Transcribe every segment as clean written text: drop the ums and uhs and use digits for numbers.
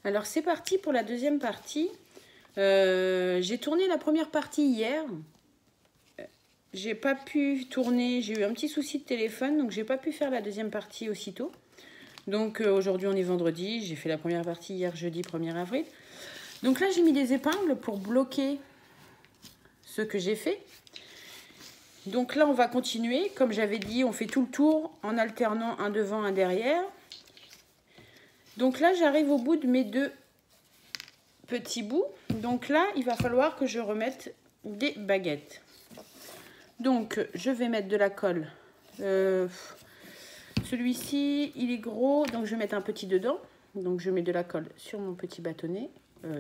Alors c'est parti pour la deuxième partie. J'ai tourné la première partie hier. J'ai pas pu tourner, j'ai eu un petit souci de téléphone, donc j'ai pas pu faire la deuxième partie aussitôt. Donc aujourd'hui on est vendredi, j'ai fait la première partie hier jeudi 1er avril. Donc là j'ai mis des épingles pour bloquer ce que j'ai fait. Donc là on va continuer, comme j'avais dit, on fait tout le tour en alternant un devant, un derrière. Donc là j'arrive au bout de mes deux petits bouts. Donc là il va falloir que je remette des baguettes. Donc je vais mettre de la colle. Celui-ci il est gros, donc je vais mettre un petit dedans. Donc je mets de la colle sur mon petit bâtonnet.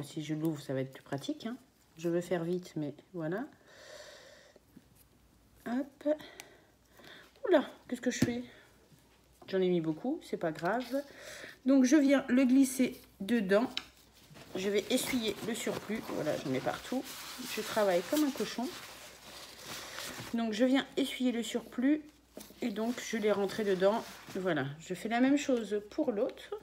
Si je l'ouvre ça va être plus pratique, hein. Je veux faire vite mais voilà. Hop. Oula, qu'est-ce que je fais? J'en ai mis beaucoup, c'est pas grave. Donc je viens le glisser dedans. Je vais essuyer le surplus. Voilà, j'en mets partout. Je travaille comme un cochon. Donc je viens essuyer le surplus et donc je l'ai rentré dedans. Voilà, je fais la même chose pour l'autre.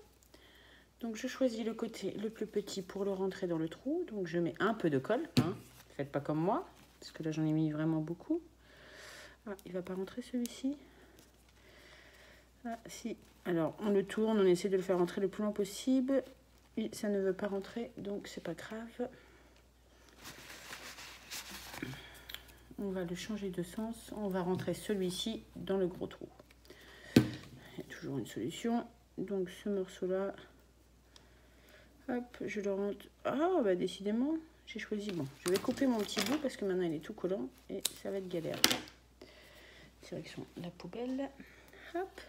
Donc je choisis le côté le plus petit pour le rentrer dans le trou. Donc je mets un peu de colle, hein. Faites pas comme moi, parce que là j'en ai mis vraiment beaucoup. Ah, il va pas rentrer celui-ci. Ah si, alors on le tourne, on essaie de le faire rentrer le plus loin possible. Et ça ne veut pas rentrer, donc c'est pas grave. On va le changer de sens. On va rentrer celui-ci dans le gros trou. Il y a toujours une solution. Donc ce morceau-là, hop, je le rentre. Ah, bah décidément, j'ai choisi. Bon, je vais couper mon petit bout parce que maintenant il est tout collant et ça va être galère. Direction la poubelle. Hop.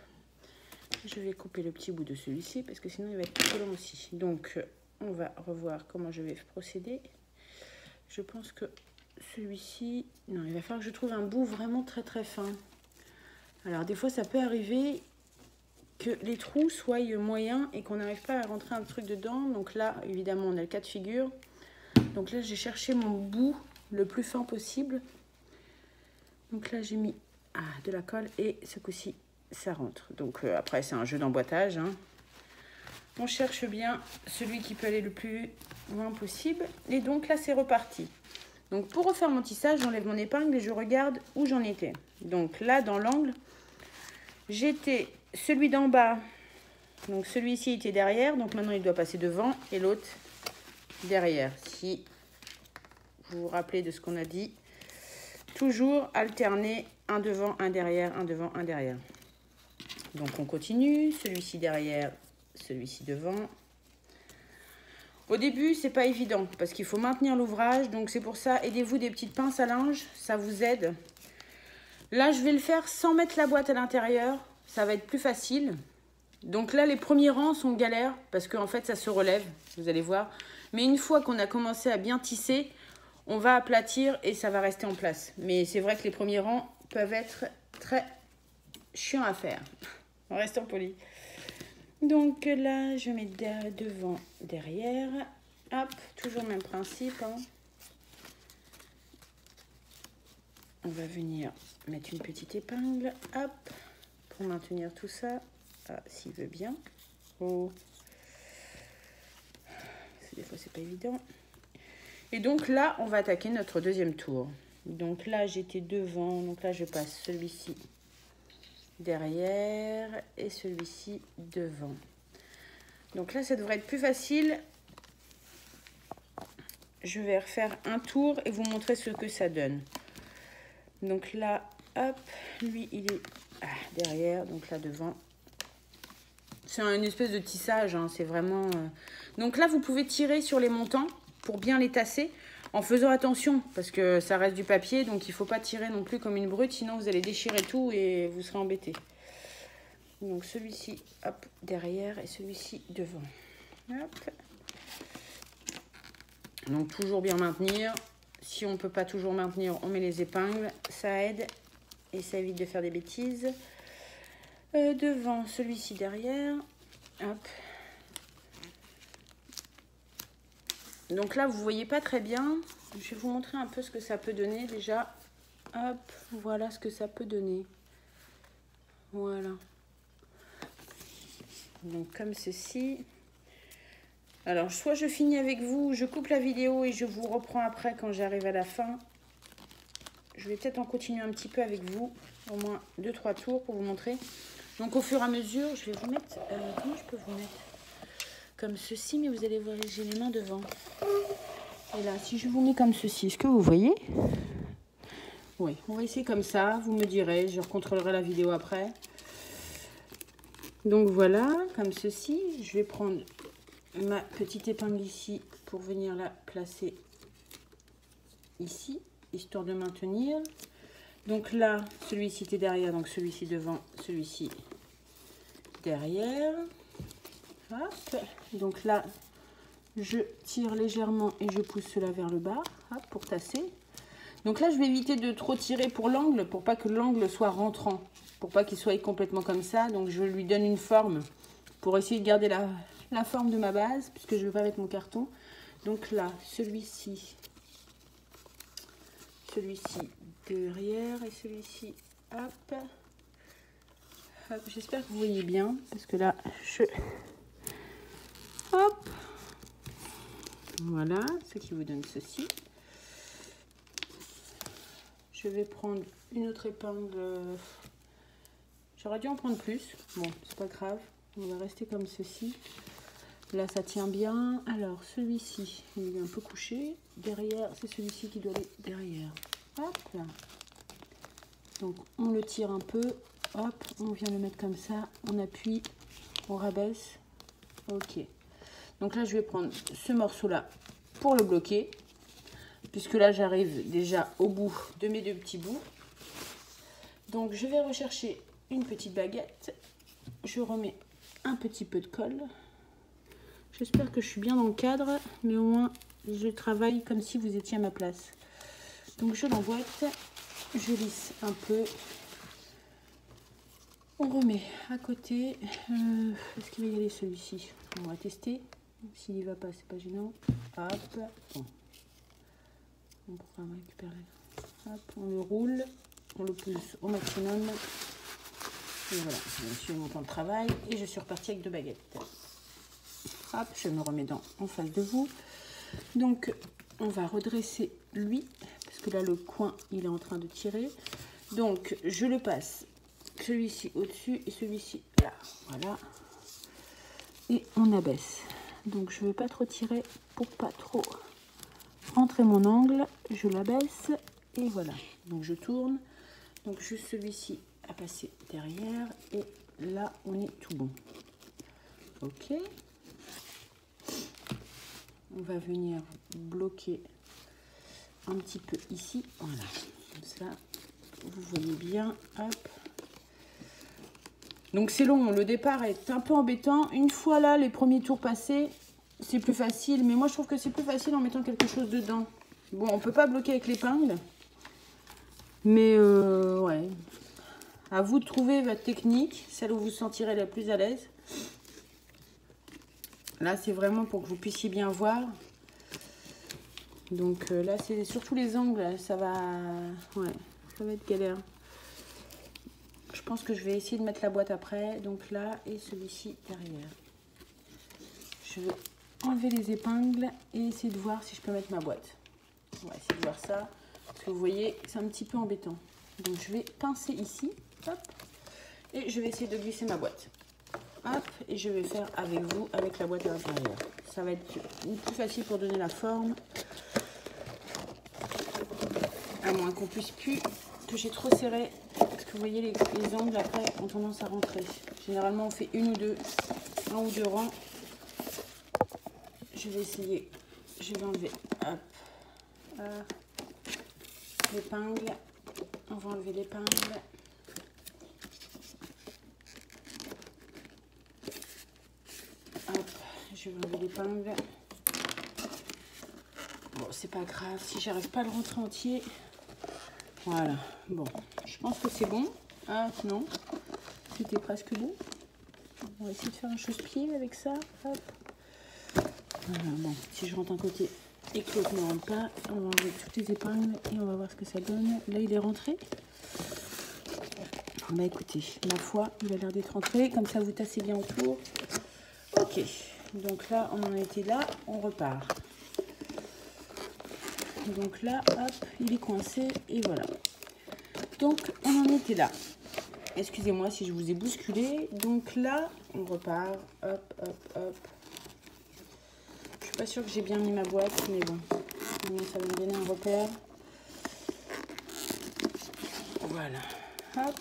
Je vais couper le petit bout de celui-ci parce que sinon il va être tout collant aussi. Donc on va revoir comment je vais procéder. Je pense que celui-ci, non, il va falloir que je trouve un bout vraiment très très fin. Alors des fois ça peut arriver que les trous soient moyens et qu'on n'arrive pas à rentrer un truc dedans. Donc là évidemment on a le cas de figure. Donc là j'ai cherché mon bout le plus fin possible. Donc là j'ai mis de la colle et ce coup-ci ça rentre. Donc après c'est un jeu d'emboîtage, hein. On cherche bien celui qui peut aller le plus loin possible. Et donc là c'est reparti. Donc pour refaire mon tissage, j'enlève mon épingle et je regarde où j'en étais. Donc là dans l'angle, j'étais celui d'en bas. Donc celui-ci était derrière, donc maintenant il doit passer devant et l'autre derrière. Si vous vous rappelez de ce qu'on a dit, toujours alterner un devant, un derrière, un devant, un derrière. Donc on continue, celui-ci derrière, celui-ci devant. Au début, c'est pas évident parce qu'il faut maintenir l'ouvrage. Donc c'est pour ça, aidez-vous des petites pinces à linge, ça vous aide. Là, je vais le faire sans mettre la boîte à l'intérieur. Ça va être plus facile. Donc là, les premiers rangs sont galères parce qu'en fait, ça se relève, vous allez voir. Mais une fois qu'on a commencé à bien tisser, on va aplatir et ça va rester en place. Mais c'est vrai que les premiers rangs peuvent être très chiants à faire. En restant poli. Donc là, je mets devant, derrière. Hop, toujours le même principe, hein. On va venir mettre une petite épingle, hop, pour maintenir tout ça. Ah, s'il veut bien. Oh. Des fois, c'est pas évident. Et donc là, on va attaquer notre deuxième tour. Donc là, j'étais devant. Donc là, je passe celui-ci derrière et celui-ci devant. Donc là, ça devrait être plus facile. Je vais refaire un tour et vous montrer ce que ça donne. Donc là, hop, lui, il est derrière, donc là, devant. C'est une espèce de tissage, hein, c'est vraiment... Donc là, vous pouvez tirer sur les montants pour bien les tasser, en faisant attention, parce que ça reste du papier, donc il ne faut pas tirer non plus comme une brute, sinon vous allez déchirer tout et vous serez embêté. Donc celui-ci, hop, derrière, et celui-ci devant. Hop. Donc toujours bien maintenir. Si on ne peut pas toujours maintenir, on met les épingles. Ça aide et ça évite de faire des bêtises. Devant, celui-ci derrière. Hop. Donc là, vous ne voyez pas très bien. Je vais vous montrer un peu ce que ça peut donner déjà. Hop, voilà ce que ça peut donner. Voilà. Donc comme ceci. Alors, soit je finis avec vous, je coupe la vidéo et je vous reprends après quand j'arrive à la fin. Je vais peut-être en continuer un petit peu avec vous, au moins 2-3 tours pour vous montrer. Donc, au fur et à mesure, je vais vous mettre... comment je peux vous mettre? Comme ceci, mais vous allez voir, j'ai les mains devant. Et là, si je vous mets comme ceci, est-ce que vous voyez? Oui, on va essayer comme ça. Vous me direz, je recontrôlerai la vidéo après. Donc, voilà, comme ceci. Je vais prendre ma petite épingle ici pour venir la placer ici, histoire de maintenir. Donc là, celui-ci était derrière, donc celui-ci devant, celui-ci derrière. Hop. Donc là, je tire légèrement et je pousse cela vers le bas, hop, pour tasser. Donc là, je vais éviter de trop tirer pour l'angle, pour pas que l'angle soit rentrant, pour pas qu'il soit complètement comme ça. Donc je lui donne une forme pour essayer de garder la forme de ma base, puisque je ne vais pas mettre mon carton. Donc là, celui-ci derrière et celui-ci, hop. Hop, j'espère que vous voyez bien, parce que là, hop. Voilà, ce qui vous donne ceci. Je vais prendre une autre épingle. J'aurais dû en prendre plus. Bon, c'est pas grave. On va rester comme ceci. Là, ça tient bien. Alors, celui-ci, il est un peu couché. Derrière, c'est celui-ci qui doit aller derrière. Hop là. Donc, on le tire un peu. Hop, on vient le mettre comme ça. On appuie, on rabaisse. Ok. Donc là, je vais prendre ce morceau-là pour le bloquer. Puisque là, j'arrive déjà au bout de mes deux petits bouts. Donc, je vais rechercher une petite baguette. Je remets un petit peu de colle. J'espère que je suis bien dans le cadre, mais au moins je travaille comme si vous étiez à ma place. Donc je l'emboîte, je lisse un peu. On remet à côté. Est-ce qu'il va y aller celui-ci? On va tester. S'il n'y va pas, c'est pas gênant. Hop. Bon. On pourra récupérer. Hop, on le roule, on le pousse au maximum. Et voilà, je suis mon temps de travail et je suis repartie avec deux baguettes. Hop, je me remets en face de vous. Donc, on va redresser lui, parce que là, le coin, il est en train de tirer. Donc, je le passe, celui-ci au-dessus et celui-ci là. Voilà. Et on abaisse. Donc, je ne veux pas trop tirer pour pas trop rentrer mon angle. Je l'abaisse et voilà. Donc, je tourne. Donc, juste celui-ci à passer derrière. Et là, on est tout bon. Ok. On va venir bloquer un petit peu ici. Voilà. Comme ça, vous voyez bien. Hop. Donc, c'est long. Le départ est un peu embêtant. Une fois là, les premiers tours passés, c'est plus facile. Mais moi, je trouve que c'est plus facile en mettant quelque chose dedans. Bon, on peut pas bloquer avec l'épingle. Mais, ouais. À vous de trouver votre technique, celle où vous vous sentirez la plus à l'aise. Là, c'est vraiment pour que vous puissiez bien voir. Donc là, c'est surtout les angles, ça va être galère. Je pense que je vais essayer de mettre la boîte après. Donc là, et celui-ci derrière. Je vais enlever les épingles et essayer de voir si je peux mettre ma boîte. On va essayer de voir ça. Parce que vous voyez, c'est un petit peu embêtant. Donc je vais pincer ici. Hop. Et je vais essayer de glisser ma boîte. Hop, et je vais faire avec vous, avec la boîte à l'intérieur. Ça va être plus facile pour donner la forme. À moins qu'on puisse plus, que j'ai trop serré. Parce que vous voyez, les angles après ont tendance à rentrer. Généralement, on fait un ou deux rangs. Je vais essayer. Je vais enlever. Hop. L'épingle. On va enlever l'épingle. Hop, je vais enlever l'épingle. Bon, c'est pas grave si j'arrive pas à le rentrer entier. Voilà, bon, je pense que c'est bon. Ah non, c'était presque bon. On va essayer de faire un chausse-pied avec ça. Hop. Voilà, bon, si je rentre un côté et que l'autre ne rentre pas, on va enlever toutes les épingles et on va voir ce que ça donne. Là, il est rentré. Bah écoutez, ma foi, il a l'air d'être rentré. Comme ça, vous tassez bien autour. Ok, Donc là, on en était là, on repart. Donc là, hop, il est coincé et voilà. Donc, on en était là. Excusez-moi si je vous ai bousculé. Donc là, on repart. Hop, hop, hop. Je suis pas sûre que j'ai bien mis ma boîte, mais bon. Ça va me donner un repère. Voilà. Hop,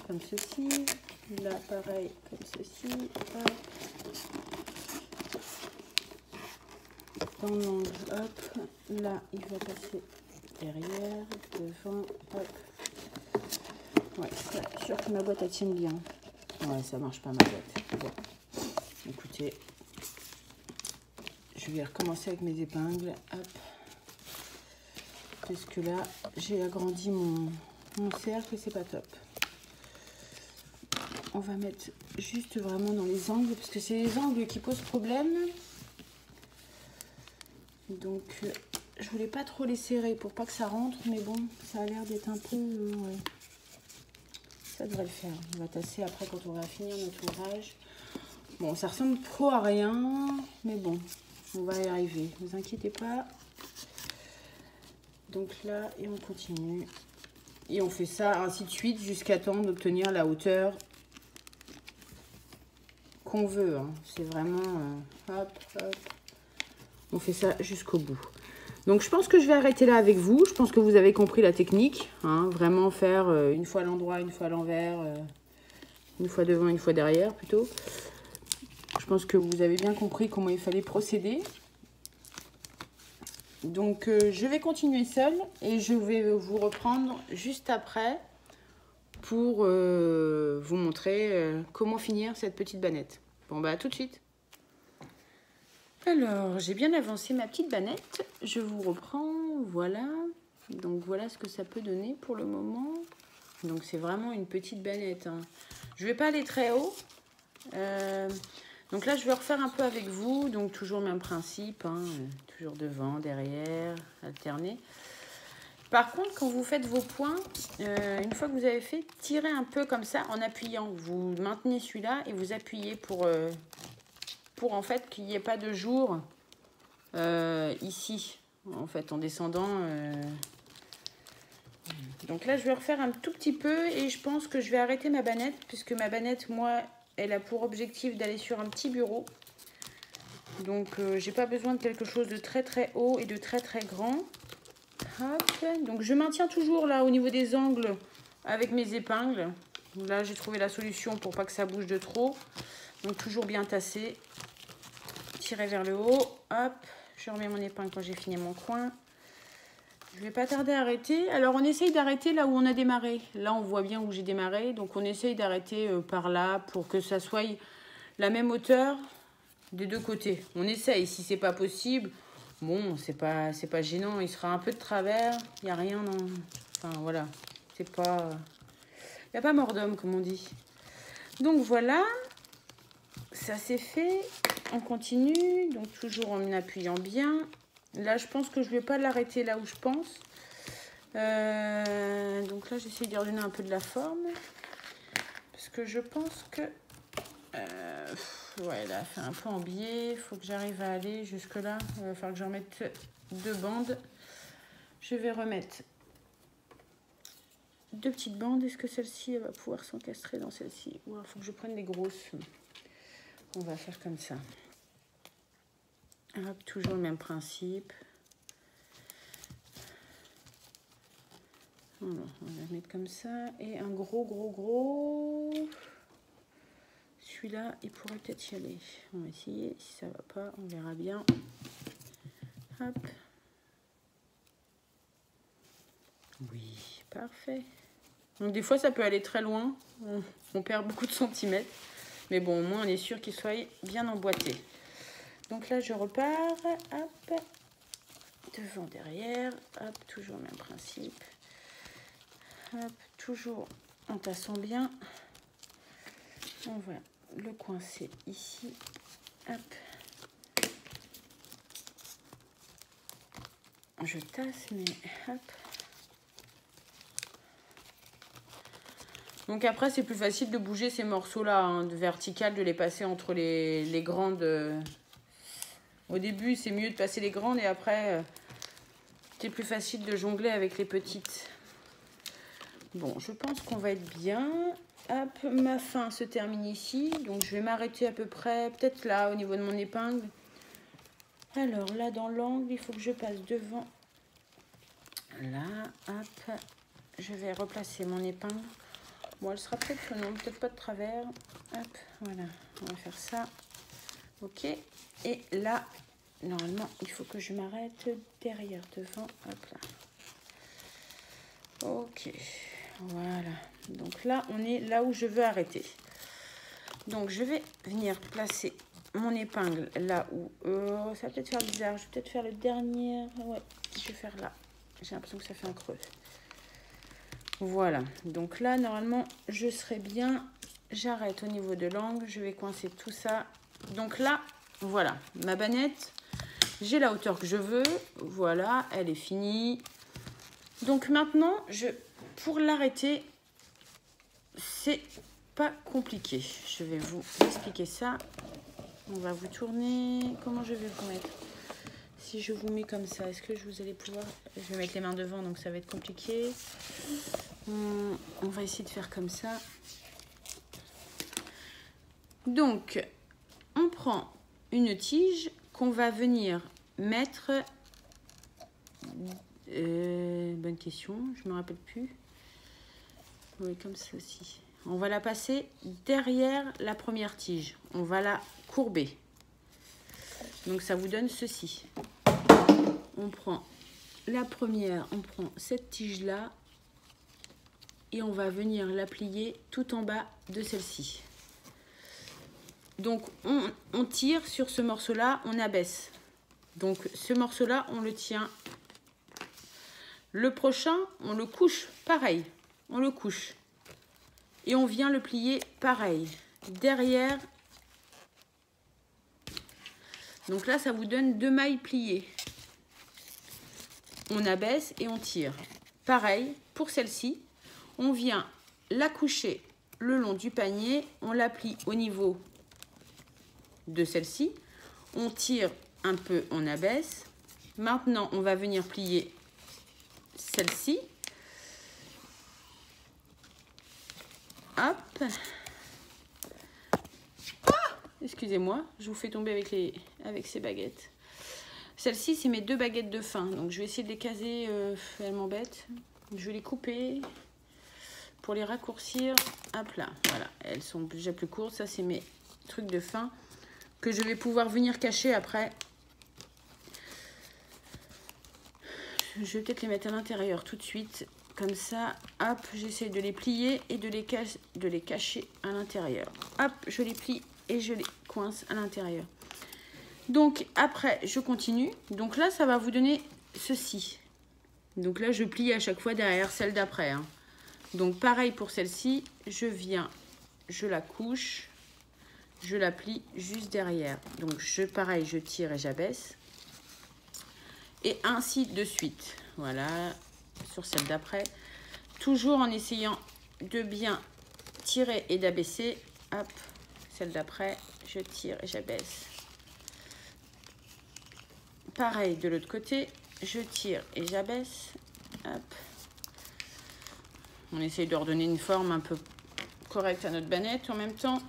comme ceci. Là, pareil, comme ceci. Hop. Dans l'angle, hop. Là, il va passer derrière, devant, hop. Ouais, sûr que ma boîte, elle tient bien. Ouais, ça marche pas ma boîte. Bon. Écoutez, je vais recommencer avec mes épingles. Hop. Parce que là, j'ai agrandi mon cercle et c'est pas top. On va mettre juste vraiment dans les angles, parce que c'est les angles qui posent problème. Donc, je voulais pas trop les serrer pour pas que ça rentre, mais bon, ça a l'air d'être un peu... ouais. Ça devrait le faire. On va tasser après quand on va finir notre ouvrage. Bon, ça ressemble trop à rien, mais bon, on va y arriver. Ne vous inquiétez pas. Donc là, et on continue. Et on fait ça ainsi de suite jusqu'à temps d'obtenir la hauteur qu'on veut. Hein. C'est vraiment... hop, hop. On fait ça jusqu'au bout. Donc, je pense que je vais arrêter là avec vous. Je pense que vous avez compris la technique. Hein. Vraiment faire une fois à l'endroit, une fois à l'envers. Une fois devant, une fois derrière plutôt. Je pense que vous avez bien compris comment il fallait procéder. Donc, je vais continuer seule et je vais vous reprendre juste après pour vous montrer comment finir cette petite bannette. Bon, bah, à tout de suite. Alors, j'ai bien avancé ma petite bannette. Je vous reprends, voilà. Donc, voilà ce que ça peut donner pour le moment. Donc, c'est vraiment une petite bannette. Hein. Je ne vais pas aller très haut. Donc là, je vais refaire un peu avec vous. Donc, toujours le même principe. Hein. Toujours devant, derrière, alterner. Par contre, quand vous faites vos points, une fois que vous avez fait, tirez un peu comme ça en appuyant. Vous maintenez celui-là et vous appuyez pour en fait qu'il n'y ait pas de jour ici, en fait, en descendant. Donc là, je vais refaire un tout petit peu et je pense que je vais arrêter ma bannette puisque ma bannette, moi, elle a pour objectif d'aller sur un petit bureau. Donc, j'ai pas besoin de quelque chose de très très haut et de très très grand. Hop. Donc, je maintiens toujours là au niveau des angles avec mes épingles. Là, j'ai trouvé la solution pour pas que ça bouge de trop. Donc, toujours bien tassé. Tirer vers le haut. Hop. Je remets mon épingle quand j'ai fini mon coin. Je vais pas tarder à arrêter. Alors, on essaye d'arrêter là où on a démarré. Là, on voit bien où j'ai démarré. Donc, on essaye d'arrêter par là pour que ça soit la même hauteur des deux côtés. On essaye. Si c'est pas possible, bon, c'est pas gênant. Il sera un peu de travers. Il n'y a rien dans... Enfin, voilà. C'est pas... Il n'y a pas mort d'homme, comme on dit. Donc, voilà. Ça, c'est fait. On continue. Donc, toujours en appuyant bien. Là, je pense que je ne vais pas l'arrêter là où je pense. Donc là, j'essaie de lui redonner un peu de la forme. Parce que je pense que... ouais, là, fait un peu en biais. Il faut que j'arrive à aller jusque-là. Il va falloir que j'en mette 2 bandes. Je vais remettre 2 petites bandes. Est-ce que celle-ci, elle va pouvoir s'encastrer dans celle-ci? Ou il faut que je prenne des grosses. On va faire comme ça. Hop, toujours le même principe. Voilà, on va la mettre comme ça. Et un gros. Celui-là, il pourrait peut-être y aller. On va essayer. Si ça va pas, on verra bien. Hop. Oui, parfait. Donc des fois, ça peut aller très loin. On perd beaucoup de centimètres. Mais bon, au moins, on est sûr qu'il soit bien emboîté. Donc là, je repars. Hop. Devant, derrière. Hop, toujours le même principe. Hop, toujours en tassant bien. On va le coincer ici. Hop. Je tasse, mais hop. Donc après, c'est plus facile de bouger ces morceaux-là, hein, de vertical, de les passer entre les grandes Au début, c'est mieux de passer les grandes et après, c'est plus facile de jongler avec les petites. Bon, je pense qu'on va être bien. Hop, ma fin se termine ici. Donc, je vais m'arrêter à peu près, peut-être là, au niveau de mon épingle. Alors, là, dans l'angle, il faut que je passe devant. Là, hop. Je vais replacer mon épingle. Bon, elle sera peut-être, non, peut-être pas de travers. Hop, voilà. On va faire ça. Ok. Et là, normalement, il faut que je m'arrête derrière, devant. Hop là. Ok. Voilà. Donc là, on est là où je veux arrêter. Donc, je vais venir placer mon épingle là où... ça va peut-être faire bizarre. Je vais peut-être faire le dernier... Ouais, je vais faire là. J'ai l'impression que ça fait un creux. Voilà. Donc là, normalement, je serai bien. J'arrête au niveau de l'angle. Je vais coincer tout ça. Donc là, voilà. Ma bannette, j'ai la hauteur que je veux. Voilà, elle est finie. Donc maintenant, pour l'arrêter, c'est pas compliqué. Je vais vous expliquer ça. On va vous tourner. Comment je vais vous mettre? Si je vous mets comme ça, est-ce que vous allez pouvoir... Je vais mettre les mains devant, donc ça va être compliqué. On va essayer de faire comme ça. Donc, on prend une tige qu'on va venir mettre... bonne question, je ne me rappelle plus. Oui, comme ceci. On va la passer derrière la première tige. On va la courber. Donc, ça vous donne ceci. On prend la première, on prend cette tige-là et on va venir la plier tout en bas de celle-ci. Donc, on tire sur ce morceau-là, on abaisse. Donc, ce morceau-là, on le tient. Le prochain, on le couche, pareil. On le couche. Et on vient le plier, pareil. Derrière. Donc là, ça vous donne 2 mailles pliées. On abaisse et on tire. Pareil, pour celle-ci, on vient la coucher le long du panier. On la plie au niveau de celle-ci. On tire un peu, on abaisse. Maintenant, on va venir plier celle-ci. Hop. Ah, excusez-moi, je vous fais tomber avec ces baguettes. Celle-ci, c'est mes 2 baguettes de fin. Donc, je vais essayer de les caser. Elles m'embêtent. Je vais les couper pour les raccourcir. Hop là, voilà. Elles sont déjà plus courtes. Ça, c'est mes trucs de fin que je vais pouvoir venir cacher après. Je vais peut-être les mettre à l'intérieur tout de suite. Comme ça, hop, j'essaie de les plier et de les cacher à l'intérieur. Hop, je les plie et je les coince à l'intérieur. Donc, après, je continue. Donc là, ça va vous donner ceci. Donc là, je plie à chaque fois derrière celle d'après. Hein. Donc, pareil pour celle-ci. Je viens, je la couche, je la plie juste derrière. Donc, pareil, je tire et j'abaisse. Et ainsi de suite. Voilà, sur celle d'après. Toujours en essayant de bien tirer et d'abaisser. Hop, celle d'après, je tire et j'abaisse. Pareil de l'autre côté, je tire et j'abaisse. Hop. On essaye de redonner une forme un peu correcte à notre bannette en même temps.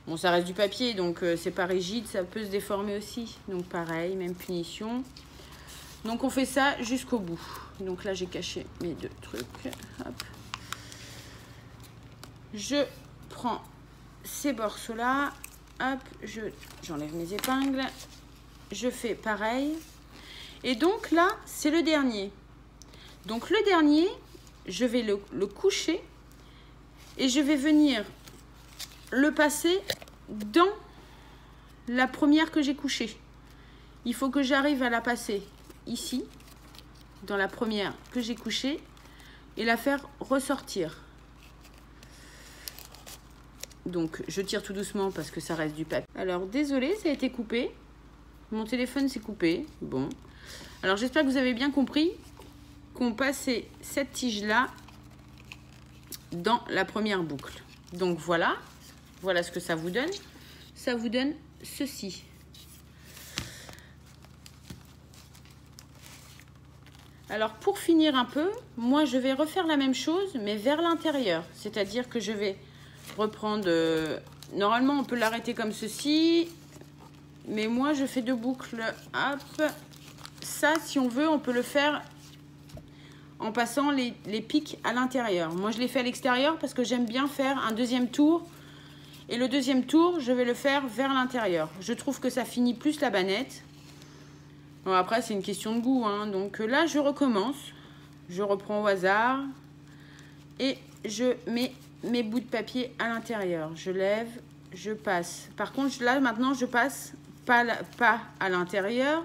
Bon, ça reste du papier, donc c'est pas rigide, ça peut se déformer aussi. Donc pareil, même punition. Donc on fait ça jusqu'au bout. Donc là, j'ai caché mes 2 trucs. Hop. Je prends ces morceaux-là. Hop, j'enlève mes épingles. Je fais pareil. Et donc là, c'est le dernier. Donc le dernier, je vais le coucher et je vais venir le passer dans la première que j'ai couchée. Il faut que j'arrive à la passer ici, dans la première que j'ai couchée, et la faire ressortir. Donc je tire tout doucement parce que ça reste du papier. Alors désolé, ça a été coupé. Mon téléphone s'est coupé. Bon. Alors j'espère que vous avez bien compris qu'on passait cette tige-là dans la première boucle. Donc voilà. Voilà ce que ça vous donne. Ça vous donne ceci. Alors pour finir un peu, moi je vais refaire la même chose mais vers l'intérieur. C'est-à-dire que je vais reprendre... normalement on peut l'arrêter comme ceci. Mais moi je fais 2 boucles. Hop. Ça si on veut on peut le faire en passant les pics à l'intérieur. Moi je l'ai fait à l'extérieur parce que j'aime bien faire un deuxième tour. Et le deuxième tour je vais le faire vers l'intérieur. Je trouve que ça finit plus la bannette. Bon, après, c'est une question de goût, hein. Donc là, je recommence. Je reprends au hasard. Et je mets mes bouts de papier à l'intérieur. Je lève, je passe. Par contre, là, maintenant, je passe pas à l'intérieur,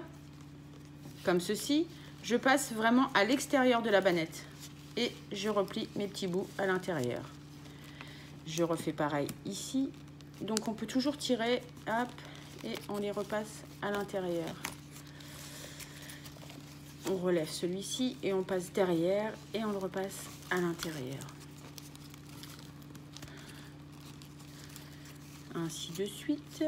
comme ceci. Je passe vraiment à l'extérieur de la bannette. Et je replie mes petits bouts à l'intérieur. Je refais pareil ici. Donc, on peut toujours tirer, hop, et on les repasse à l'intérieur. On relève celui-ci et on passe derrière et on le repasse à l'intérieur. Ainsi de suite,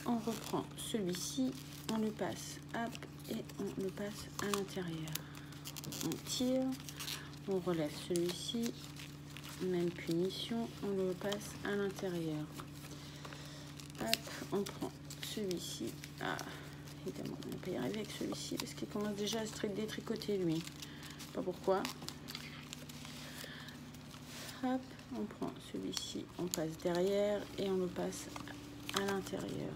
on reprend celui-ci, on le passe, hop, et on le passe à l'intérieur. On tire, on relève celui-ci, même punition, on le passe à l'intérieur. Hop, on prend celui-ci. Ah. Évidemment, on ne peut pas y arriver avec celui-ci parce qu'il commence déjà à se détricoter lui. Pas pourquoi. Hop, on prend celui-ci, on passe derrière et on le passe à l'intérieur.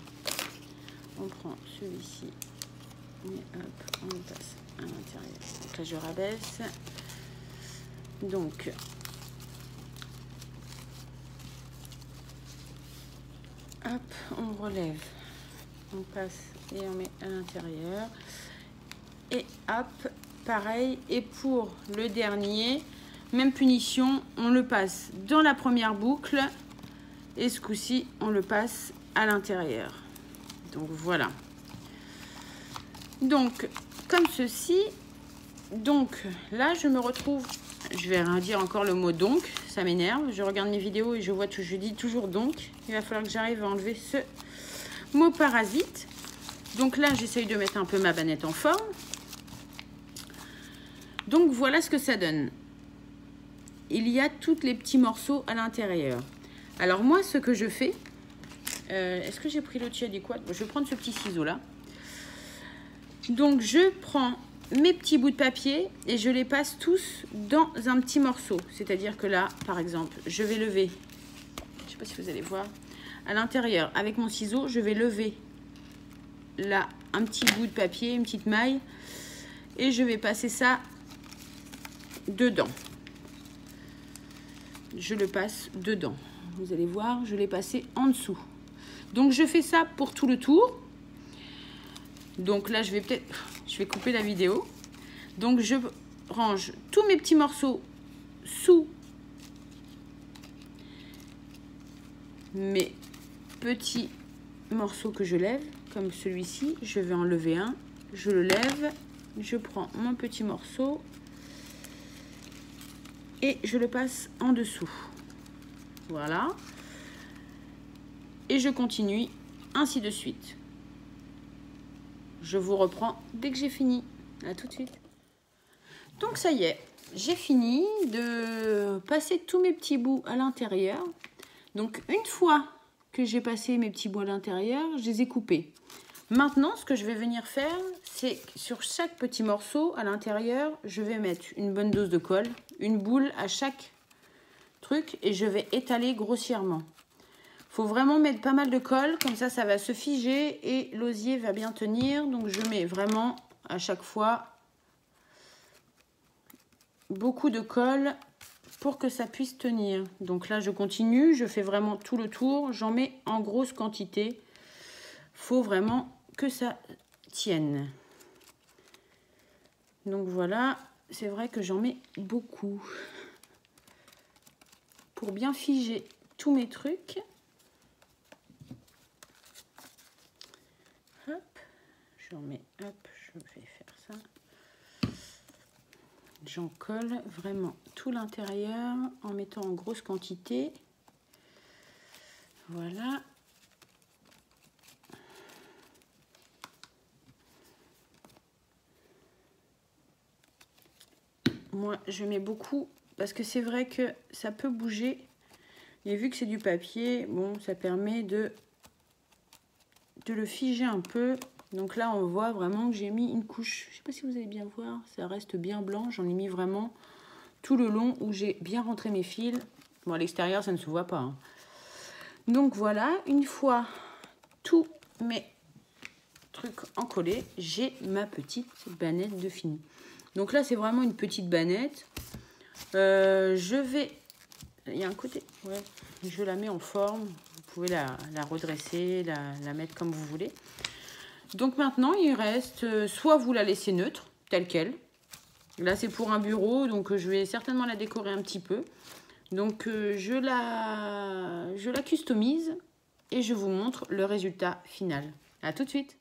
On prend celui-ci et hop, on le passe à l'intérieur. Donc là, je rabaisse. Donc, hop, on relève. On passe et on met à l'intérieur. Et hop, pareil. Et pour le dernier, même punition, on le passe dans la première boucle. Et ce coup-ci, on le passe à l'intérieur. Donc voilà. Donc, comme ceci. Donc là, je me retrouve... Je vais redire encore le mot donc. Ça m'énerve. Je regarde mes vidéos et je vois je dis toujours donc. Il va falloir que j'arrive à enlever ce... mot parasite. Donc là, j'essaye de mettre un peu ma bannette en forme. Donc voilà ce que ça donne. Il y a tous les petits morceaux à l'intérieur. Alors moi, ce que je fais, est-ce que j'ai pris l'outil adéquat? Je vais prendre ce petit ciseau là. Donc je prends mes petits bouts de papier et je les passe tous dans un petit morceau. C'est-à-dire que là, par exemple, je vais lever. Je ne sais pas si vous allez voir. À l'intérieur, avec mon ciseau, je vais lever là un petit bout de papier, une petite maille, et je vais passer ça dedans. Je le passe dedans. Vous allez voir, je l'ai passé en dessous. Donc je fais ça pour tout le tour. Donc là, je vais couper la vidéo. Donc je range tous mes petits morceaux sous mes petits morceaux que je lève, comme celui-ci. Je vais en lever un, je le lève, je prends mon petit morceau et je le passe en dessous. Voilà. Et je continue ainsi de suite. Je vous reprends dès que j'ai fini. À tout de suite. Donc ça y est, j'ai fini de passer tous mes petits bouts à l'intérieur. Donc une fois que j'ai passé mes petits bouts à l'intérieur, je les ai coupés. Maintenant, ce que je vais venir faire, c'est sur chaque petit morceau à l'intérieur, je vais mettre une bonne dose de colle, une boule à chaque truc et je vais étaler grossièrement. Il faut vraiment mettre pas mal de colle, comme ça, ça va se figer et l'osier va bien tenir. Donc je mets vraiment à chaque fois beaucoup de colle pour que ça puisse tenir. Donc là, je continue, je fais vraiment tout le tour, j'en mets en grosse quantité. Faut vraiment que ça tienne. Donc voilà, c'est vrai que j'en mets beaucoup pour bien figer tous mes trucs. Hop, j'en mets, hop, je vais faire ça. J'en colle vraiment tout l'intérieur en mettant en grosse quantité. Voilà. moi je mets beaucoup parce que c'est vrai que ça peut bouger. Et vu que c'est du papier, bon, ça permet de le figer un peu. Donc là, on voit vraiment que j'ai mis une couche. Je ne sais pas si vous allez bien voir, ça reste bien blanc. J'en ai mis vraiment tout le long où j'ai bien rentré mes fils. Bon, à l'extérieur, ça ne se voit pas, hein. Donc voilà, une fois tous mes trucs encollés, j'ai ma petite bannette de fini. Donc là, c'est vraiment une petite bannette. Je vais... Il y a un côté... Ouais, je la mets en forme. Vous pouvez la redresser, la mettre comme vous voulez. Donc maintenant, il reste... soit vous la laissez neutre, telle qu'elle. Là, c'est pour un bureau, donc je vais certainement la décorer un petit peu. Donc, je la customise et je vous montre le résultat final. À tout de suite!